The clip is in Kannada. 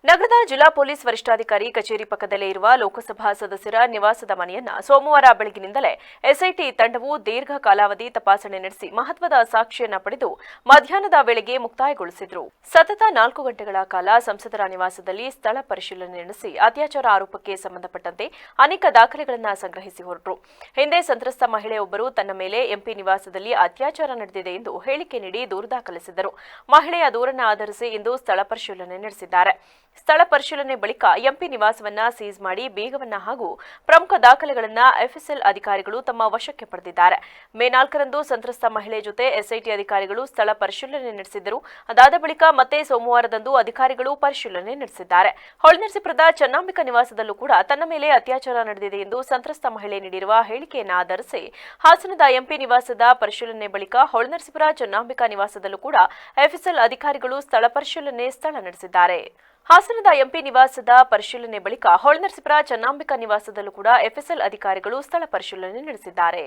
ನಗರದ ಜಿಲ್ಲಾ ಪೊಲೀಸ್ ವರಿಷ್ಠಾಧಿಕಾರಿ ಕಚೇರಿ ಪಕ್ಕದಲ್ಲೇ ಇರುವ ಲೋಕಸಭಾ ಸದಸ್ಯರ ನಿವಾಸದ ಮನೆಯನ್ನ ಸೋಮವಾರ ಬೆಳಗಿನಿಂದಲೇ ಎಸ್ಐಟಿ ತಂಡವು ದೀರ್ಘ ಕಾಲಾವಧಿ ತಪಾಸಣೆ ನಡೆಸಿ ಮಹತ್ವದ ಸಾಕ್ಷಿಯನ್ನ ಪಡೆದು ಮಧ್ಯಾಹ್ನದ ವೇಳೆಗೆ ಮುಕ್ತಾಯಗೊಳಿಸಿದ್ರು. ಸತತ 4 ಗಂಟೆಗಳ ಕಾಲ ಸಂಸದರ ನಿವಾಸದಲ್ಲಿ ಸ್ಥಳ ಪರಿಶೀಲನೆ ನಡೆಸಿ ಅತ್ಯಾಚಾರ ಆರೋಪಕ್ಕೆ ಸಂಬಂಧಪಟ್ಟಂತೆ ಅನೇಕ ದಾಖಲೆಗಳನ್ನು ಸಂಗ್ರಹಿಸಿ ಹೊರಟರು. ಹಿಂದೆ ಸಂತ್ರಸ್ತ ಮಹಿಳೆಯೊಬ್ಬರು ತನ್ನ ಮೇಲೆ ಎಂಪಿ ನಿವಾಸದಲ್ಲಿ ಅತ್ಯಾಚಾರ ನಡೆದಿದೆ ಎಂದು ಹೇಳಿಕೆ ನೀಡಿ ದೂರು ದಾಖಲಿಸಿದ್ದರು. ಮಹಿಳೆಯ ದೂರನ್ನು ಆಧರಿಸಿ ಇಂದು ಸ್ಥಳ ಪರಿಶೀಲನೆ ನಡೆಸಿದ್ದಾರೆ. ಸ್ಥಳ ಪರಿಶೀಲನೆ ಬಳಿಕ ಎಂಪಿ ನಿವಾಸವನ್ನ ಸೀಸ್ ಮಾಡಿ ಬೀಗವನ್ನ ಹಾಗೂ ಪ್ರಮುಖ ದಾಖಲೆಗಳನ್ನು ಎಫ್ಎಸ್ಎಲ್ ಅಧಿಕಾರಿಗಳು ತಮ್ಮ ವಶಕ್ಕೆ ಪಡೆದಿದ್ದಾರೆ. ಮೇ 4ರಂದು ಸಂತ್ರಸ್ತ ಮಹಿಳೆ ಜೊತೆ ಎಸ್ಐಟಿ ಅಧಿಕಾರಿಗಳು ಸ್ಥಳ ಪರಿಶೀಲನೆ ನಡೆಸಿದ್ದರು. ಅದಾದ ಬಳಿಕ ಮತ್ತೆ ಸೋಮವಾರದಂದು ಅಧಿಕಾರಿಗಳು ಪರಿಶೀಲನೆ ನಡೆಸಿದ್ದಾರೆ. ಹೊಳೆನರಸೀಪುರದ ಚನ್ನಾಂಬಿಕಾ ನಿವಾಸದಲ್ಲೂ ಕೂಡ ತನ್ನ ಮೇಲೆ ಅತ್ಯಾಚಾರ ನಡೆದಿದೆ ಎಂದು ಸಂತ್ರಸ್ತ ಮಹಿಳೆ ನೀಡಿರುವ ಹೇಳಿಕೆಯನ್ನು ಆಧರಿಸಿ ಹಾಸನದ ಎಂಪಿ ನಿವಾಸದ ಪರಿಶೀಲನೆ ಬಳಿಕ ಹೊಳೆನರಸೀಪುರ ಚನ್ನಾಂಬಿಕಾ ನಿವಾಸದಲ್ಲೂ ಕೂಡ ಎಫ್ಎಸ್ಎಲ್ ಅಧಿಕಾರಿಗಳು ಸ್ಥಳ ಪರಿಶೀಲನೆ ನಡೆಸಿದ್ದಾರೆ. ಹಾಸನದ ಎಂಪಿ ನಿವಾಸದ ಪರಿಶೀಲನೆ ಬಳಿಕ ಹೊಳೆನರಸೀಪುರ ಚನ್ನಾಂಬಿಕಾ ನಿವಾಸದಲ್ಲೂ ಕೂಡ ಎಫ್ಎಸ್ಎಲ್ ಅಧಿಕಾರಿಗಳು ಸ್ಥಳ ಪರಿಶೀಲನೆ ನಡೆಸಿದ್ದಾರೆ.